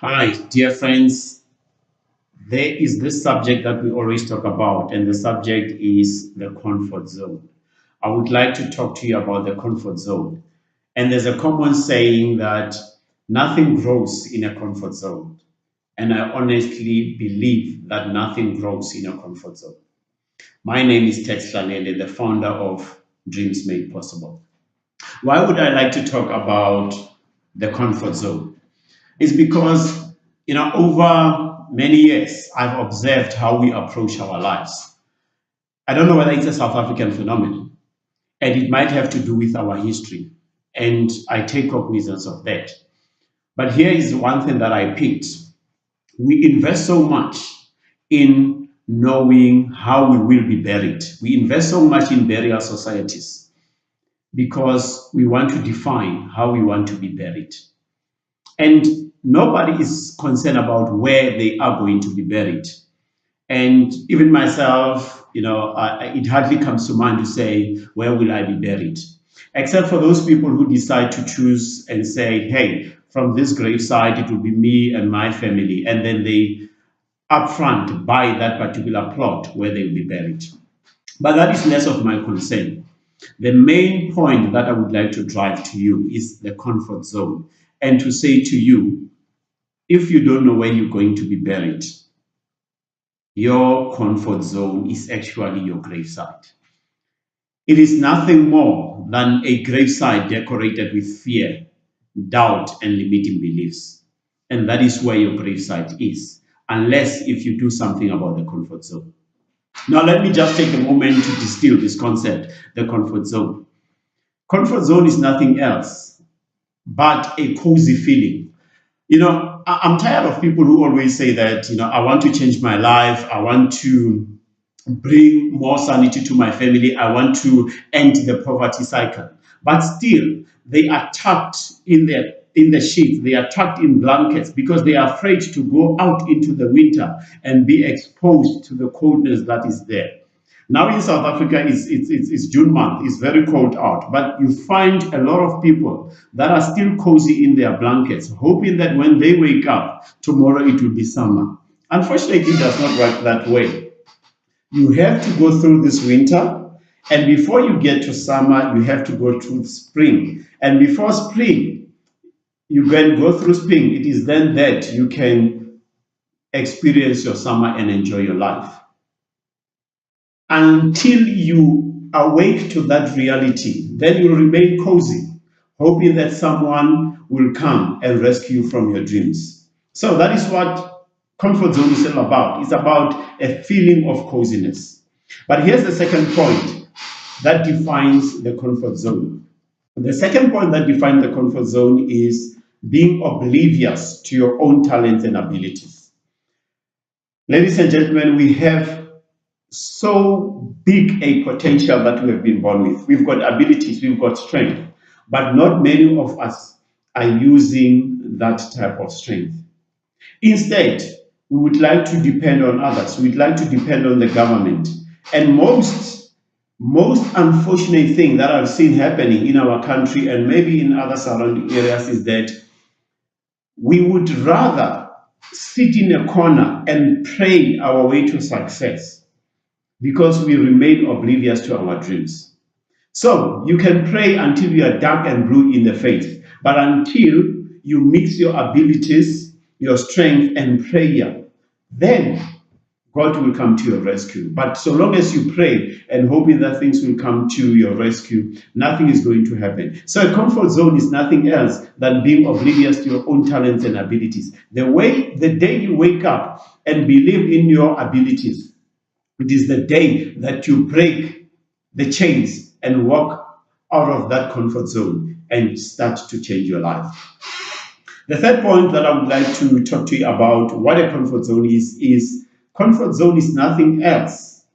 Hi, dear friends. There is this subject that we always talk about, and the subject is the comfort zone. I would like to talk to you about the comfort zone. And there's a common saying that nothing grows in a comfort zone. And I honestly believe that nothing grows in a comfort zone. My name is Tex Lalele, the founder of Dreams Made Possible. Why would I like to talk about the comfort zone? Is because over many years I've observed how we approach our lives. I don't know whether it's a South African phenomenon, and it might have to do with our history, and I take cognizance of that. But here is one thing that I picked. We invest so much in knowing how we will be buried. We invest so much in burial societies because we want to define how we want to be buried. And nobody is concerned about where they are going to be buried. And even myself, it hardly comes to mind to say, where will I be buried? Except for those people who decide to choose and say, hey, from this graveside, it will be me and my family. And then they upfront buy that particular plot where they'll be buried. But that is less of my concern. The main point that I would like to drive to you is the comfort zone. And to say to you, if you don't know where you're going to be buried, your comfort zone is actually your gravesite. It is nothing more than a gravesite decorated with fear, doubt, and limiting beliefs. And that is where your gravesite is, unless if you do something about the comfort zone. Now, let me just take a moment to distill this concept, the comfort zone. Comfort zone is nothing else but a cozy feeling. I'm tired of people who always say that, I want to change my life, I want to bring more sanity to my family, I want to end the poverty cycle. But still, they are tucked in the sheets, they are tucked in blankets because they are afraid to go out into the winter and be exposed to the coldness that is there. Now in South Africa, it's June month. It's very cold out, but you find a lot of people that are still cozy in their blankets, hoping that when they wake up tomorrow it will be summer. Unfortunately, it does not work that way. You have to go through this winter, and before you get to summer, you have to go through spring. And before spring, you can go through spring. It is then that you can experience your summer and enjoy your life until you awake to that reality. Then you remain cozy, hoping that someone will come and rescue you from your dreams. So that is what comfort zone is all about. It's about a feeling of coziness. But here's the second point that defines the comfort zone. The second point that defines the comfort zone is being oblivious to your own talents and abilities. Ladies and gentlemen, we have so big a potential that we have been born with. We've got abilities, we've got strength, but not many of us are using that type of strength. Instead, we would like to depend on others. We'd like to depend on the government. And most unfortunate thing that I've seen happening in our country and maybe in other surrounding areas is that we would rather sit in a corner and pray our way to success because we remain oblivious to our dreams. So you can pray until you are dark and blue in the faith, but until you mix your abilities, your strength, and prayer, then God will come to your rescue. But so long as you pray and hoping that things will come to your rescue, nothing is going to happen. So a comfort zone is nothing else than being oblivious to your own talents and abilities. The day you wake up and believe in your abilities, it is the day that you break the chains and walk out of that comfort zone and start to change your life. The third point that I would like to talk to you about what a comfort zone is comfort zone is nothing else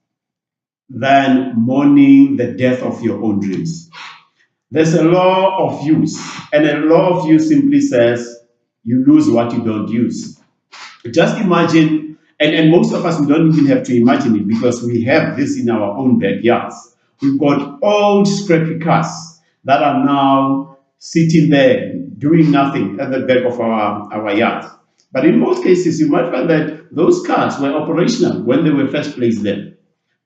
than mourning the death of your own dreams. There's a law of use, and a law of use simply says you lose what you don't use. Just imagine, and most of us, we don't even have to imagine it because we have this in our own backyards. We've got old scrappy cars that are now sitting there doing nothing at the back of our yard. But in most cases, you might find that those cars were operational when they were first placed there.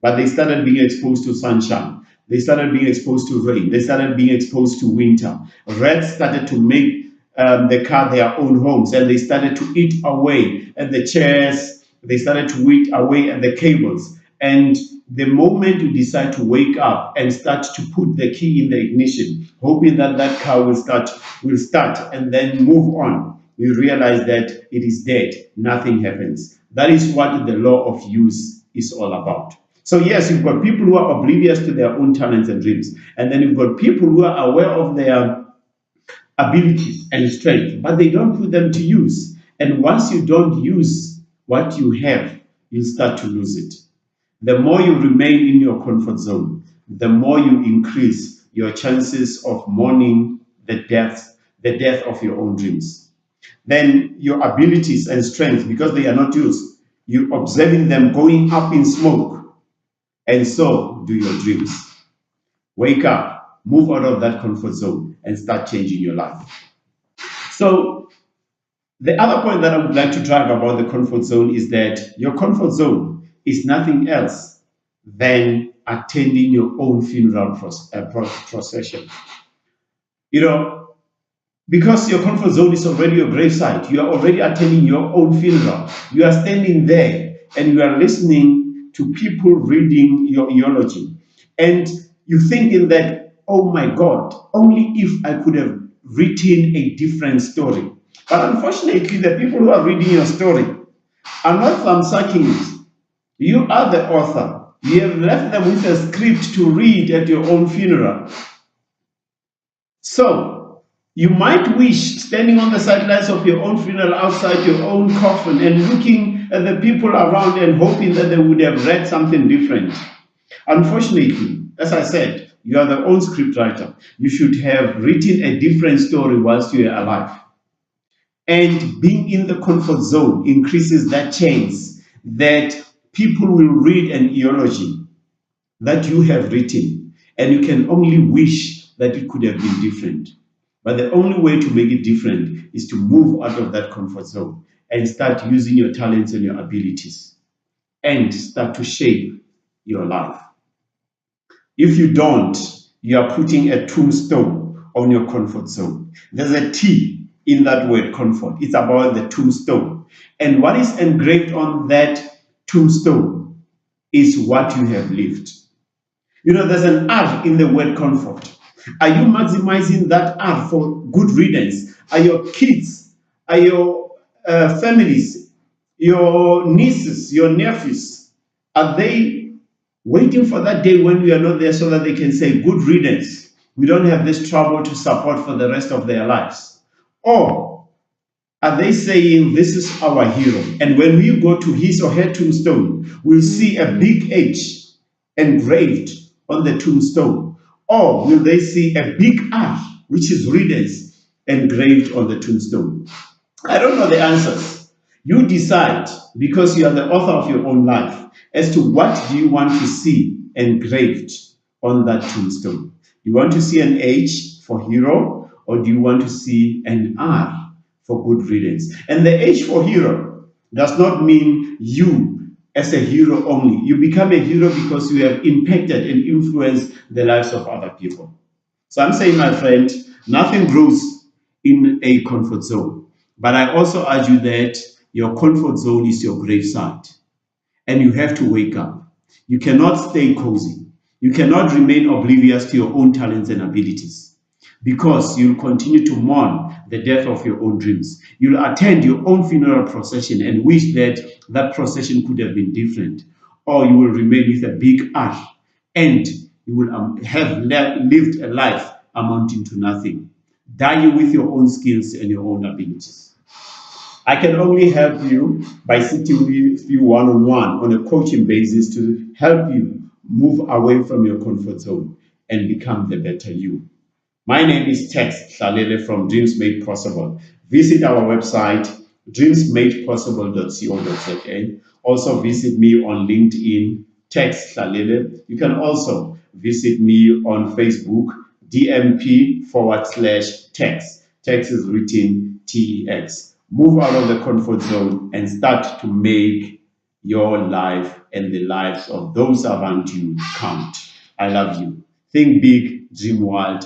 But they started being exposed to sunshine. They started being exposed to rain. They started being exposed to winter. Rats started to make the car their own homes, and they started to eat away at the chairs. They started to eat away at the cables. And the moment you decide to wake up and start to put the key in the ignition, hoping that that car will start and then move on, you realize that it is dead. Nothing happens. That is what the law of use is all about. So yes, you've got people who are oblivious to their own talents and dreams, and then you've got people who are aware of their abilities and strength, but they don't put them to use. And once you don't use what you have, you start to lose it. The more you remain in your comfort zone, the more you increase your chances of mourning the death of your own dreams. Then your abilities and strengths, because they are not used, you observing them going up in smoke, and so do your dreams. Wake up, move out of that comfort zone, and start changing your life. So, the other point that I would like to drive about the comfort zone is that your comfort zone is nothing else than attending your own funeral procession. You know, because your comfort zone is already your gravesite, you are already attending your own funeral. You are standing there and you are listening to people reading your eulogy. And you're thinking that, oh my God, only if I could have written a different story. But unfortunately, the people who are reading your story are not thumbsucking it. You are the author. You have left them with a script to read at your own funeral. So, you might wish standing on the sidelines of your own funeral outside your own coffin and looking at the people around and hoping that they would have read something different. Unfortunately, as I said, you are the own scriptwriter. You should have written a different story whilst you are alive. And being in the comfort zone increases that chance that people will read an eulogy that you have written, and you can only wish that it could have been different. But the only way to make it different is to move out of that comfort zone and start using your talents and your abilities and start to shape your life. If you don't, you are putting a tombstone on your comfort zone. There's a T in that word comfort. It's about the tombstone. And what is engraved on that tombstone is what you have lived. You know, there's an R in the word comfort. Are you maximizing that R for good riddance? Are your kids, are your families, your nieces, your nephews, are they waiting for that day when we are not there so that they can say, good riddance? We don't have this trouble to support for the rest of their lives. Or are they saying, this is our hero? And when we go to his or her tombstone, we'll see a big H engraved on the tombstone. Or will they see a big R, which is riddance, engraved on the tombstone? I don't know the answers. You decide, because you are the author of your own life, as to what do you want to see engraved on that tombstone. You want to see an H for hero, or do you want to see an R for good riddance? And the H for hero does not mean you as a hero only. You become a hero because you have impacted and influenced the lives of other people. So I'm saying, my friend, nothing grows in a comfort zone. But I also argue that your comfort zone is your gravesite. And you have to wake up. You cannot stay cozy. You cannot remain oblivious to your own talents and abilities, because you'll continue to mourn the death of your own dreams. You'll attend your own funeral procession and wish that that procession could have been different. Or you will remain with a big R and you will have lived a life amounting to nothing. Die with your own skills and your own abilities. I can only help you by sitting with you one-on-one on a coaching basis to help you move away from your comfort zone and become the better you. My name is Tex Hlalele from Dreams Made Possible. Visit our website, dreamsmadepossible.co.za. Also visit me on LinkedIn, Tex Hlalele. You can also visit me on Facebook, DMP/Tex. Tex is written TEX. Move out of the comfort zone and start to make your life and the lives of those around you count. I love you. Think big, dream wild.